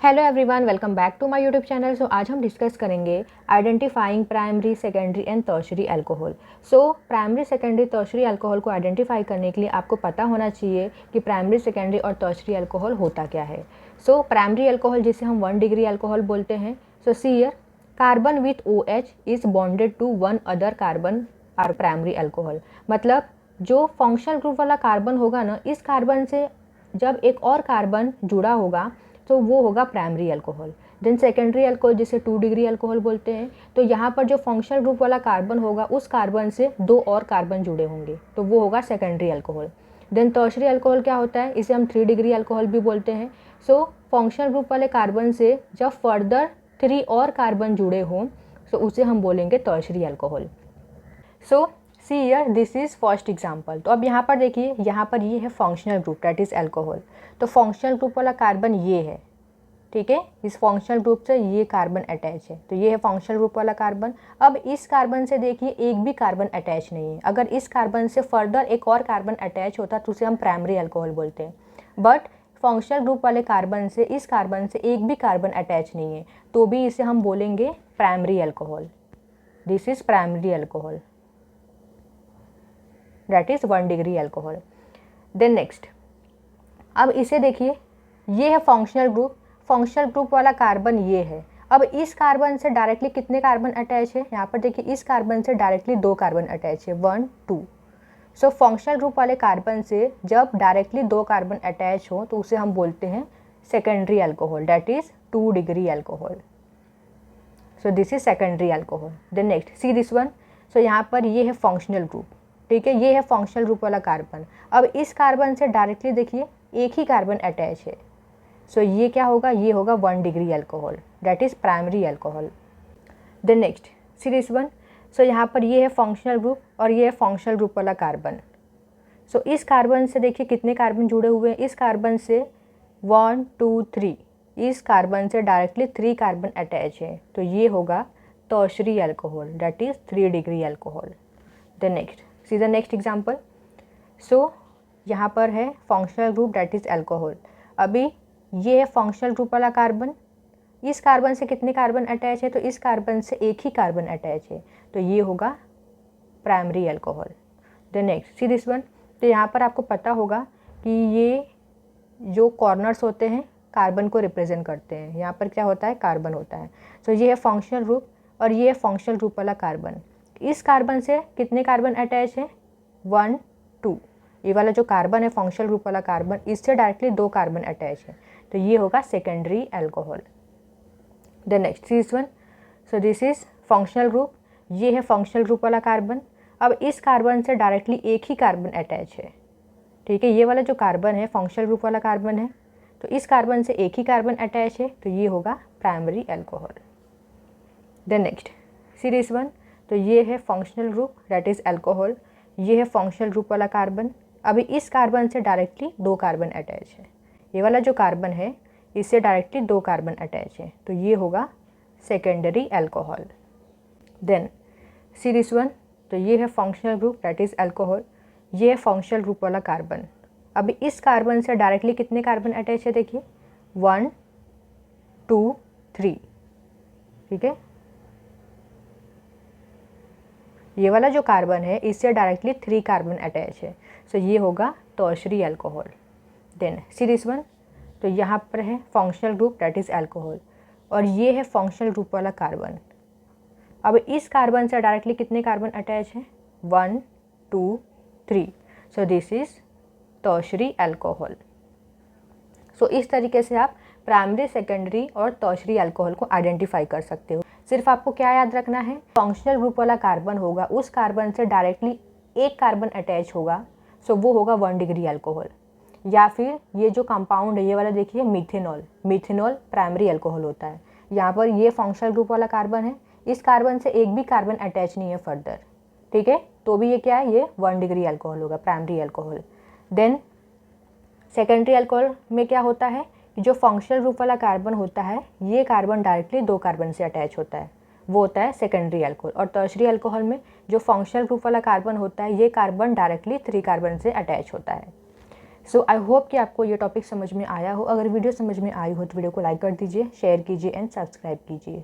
Hello everyone, welcome back to my YouTube channel. So आज हम discuss करेंगे identifying primary, secondary and tertiary alcohol. So primary, secondary, tertiary alcohol को identify करने के लिए आपको पता होना चाहिए कि प्राइमरी, सेकेंडरी और टर्शरी अल्कोहल होता क्या है। सो प्राइमरी अल्कोहल जिसे हम 1 डिग्री अल्कोहल बोलते हैं। So see here, carbon with OH is bonded to one other carbon are primary alcohol. मतलब जो फंक्शनल ग्रुप वाला कार्बन होगा ना, इस कार्बन से जब एक और कार्बन जुड़ा होगा तो वो होगा primary alcohol. Then secondary alcohol जिसे 2 डिग्री अल्कोहल बोलते हैं। तो यहाँ पर जो फंक्शनल ग्रुप वाला कार्बन होगा उस कार्बन से 2 और कार्बन जुड़े होंगे तो वो होगा secondary alcohol. Then tertiary alcohol क्या होता है, इसे हम 3 डिग्री अल्कोहल भी बोलते हैं। सो फंक्शनल ग्रुप वाले कार्बन से जब फर्दर 3 और कार्बन जुड़े हों तो उसे हम बोलेंगे tertiary alcohol. So see here, this is first example. तो अब यहाँ पर देखिए, यहाँ पर ये है functional group that is alcohol. तो फंक्शनल ग्रुप वाला कार्बन ये है, ठीक है। इस फंक्शनल ग्रुप से ये कार्बन अटैच है, तो ये है फंक्शनल ग्रुप वाला कार्बन। अब इस कार्बन से देखिए एक भी कार्बन अटैच नहीं है। अगर इस कार्बन से फर्दर एक और कार्बन अटैच होता तो उसे हम प्राइमरी अल्कोहल बोलते हैं। बट फंक्शनल ग्रुप वाले कार्बन से इस कार्बन से एक भी कार्बन अटैच नहीं है तो भी इसे हम बोलेंगे primary alcohol. This is primary alcohol, that is 1 degree alcohol. Then next, अब इसे देखिए, ये है फंक्शनल ग्रुप। फंक्शनल ग्रुप वाला कार्बन ये है। अब इस कार्बन से डायरेक्टली कितने कार्बन अटैच है, यहाँ पर देखिए इस कार्बन से डायरेक्टली 2 कार्बन अटैच है, 1 2। सो फंक्शनल ग्रुप वाले कार्बन से जब डायरेक्टली 2 कार्बन अटैच हो तो उसे हम बोलते हैं secondary alcohol, that is 2 degree alcohol. So this is secondary alcohol. Then next, see this one. So यहाँ पर ये है फंक्शनल ग्रुप, ठीक है, ये है फंक्शनल ग्रुप वाला कार्बन। अब इस कार्बन से डायरेक्टली देखिए एक ही कार्बन अटैच है। सो ये क्या होगा, ये होगा 1 degree alcohol, that is primary alcohol. Then next, see this one. So यहाँ पर ये है फंक्शनल ग्रुप और ये है फंक्शनल ग्रुप वाला कार्बन। सो इस कार्बन से देखिए कितने कार्बन जुड़े हुए हैं, इस कार्बन से 1 2 3, इस कार्बन से डायरेक्टली 3 कार्बन अटैच है तो ये होगा tertiary alcohol, that is 3 degree alcohol. Then next, see the next example. So यहाँ पर है functional group that is alcohol. अभी ये है फंक्शनल ग्रुप वाला कार्बन, इस कार्बन से कितने कार्बन अटैच है, तो इस कार्बन से एक ही कार्बन अटैच है तो ये होगा primary alcohol. Then next, see this one. तो यहाँ पर आपको पता होगा कि ये जो कॉर्नर्स होते हैं कार्बन को रिप्रेजेंट करते हैं। यहाँ पर क्या होता है, कार्बन होता है। तो ये है फंक्शनल ग्रुप और ये है फंक्शनल ग्रुप वाला कार्बन। इस कार्बन से कितने कार्बन अटैच है, 1 2। ये वाला जो कार्बन है फंक्शनल ग्रुप वाला कार्बन, इससे डायरेक्टली 2 कार्बन अटैच है तो ये होगा secondary alcohol. Then next, this one. So this is functional group, ये है फंक्शनल ग्रुप वाला कार्बन। अब इस कार्बन से डायरेक्टली एक ही कार्बन अटैच है, ठीक है। ये वाला जो कार्बन है फंक्शनल ग्रुप वाला कार्बन है तो इस कार्बन से एक ही कार्बन अटैच है तो ये होगा primary alcohol. Then next, see this one. तो ये है functional group that is alcohol, ये है फंक्शनल ग्रुप वाला कार्बन। अभी इस कार्बन से डायरेक्टली 2 कार्बन अटैच है, ये वाला जो कार्बन है इससे डायरेक्टली 2 कार्बन अटैच है तो ये होगा secondary alcohol. Then see this one. तो ये है functional group that is alcohol, ये है फंक्शनल ग्रुप वाला कार्बन। अभी इस कार्बन से डायरेक्टली कितने कार्बन अटैच है, देखिए 1 2 3, ठीक है। ये वाला जो कार्बन है इससे डायरेक्टली 3 कार्बन अटैच है सो ये होगा tertiary alcohol. Then see this one. तो यहाँ पर है functional group that is alcohol और ये है फंक्शनल ग्रुप वाला कार्बन। अब इस कार्बन से डायरेक्टली कितने कार्बन अटैच हैं, 1 2 3। So this is tertiary alcohol. So इस तरीके से आप प्राइमरी, सेकेंडरी और टर्शरी अल्कोहल को आइडेंटिफाई कर सकते हो। सिर्फ आपको क्या याद रखना है, फंक्शनल ग्रुप वाला कार्बन होगा, उस कार्बन से डायरेक्टली एक कार्बन अटैच होगा सो वो होगा 1 डिग्री अल्कोहल। या फिर ये जो कंपाउंड है ये वाला देखिए मिथेनॉल, मिथेनॉल प्राइमरी अल्कोहल होता है। यहाँ पर ये फंक्शनल ग्रुप वाला कार्बन है, इस कार्बन से एक भी कार्बन अटैच नहीं है फर्दर, ठीक है, तो भी ये क्या है, ये 1 डिग्री अल्कोहल होगा, primary alcohol. Then secondary alcohol में क्या होता है कि जो फंक्शनल ग्रुप वाला कार्बन होता है ये कार्बन डायरेक्टली 2 कार्बन से अटैच होता है, वो होता है सेकेंडरी अल्कोहल। और टर्शरी अल्कोहल में जो फंक्शनल ग्रुप वाला कार्बन होता है ये कार्बन डायरेक्टली 3 कार्बन से अटैच होता है। सो आई होप कि आपको ये टॉपिक समझ में आया हो। अगर वीडियो समझ में आई हो तो वीडियो को लाइक कर दीजिए, शेयर कीजिए एंड सब्सक्राइब कीजिए।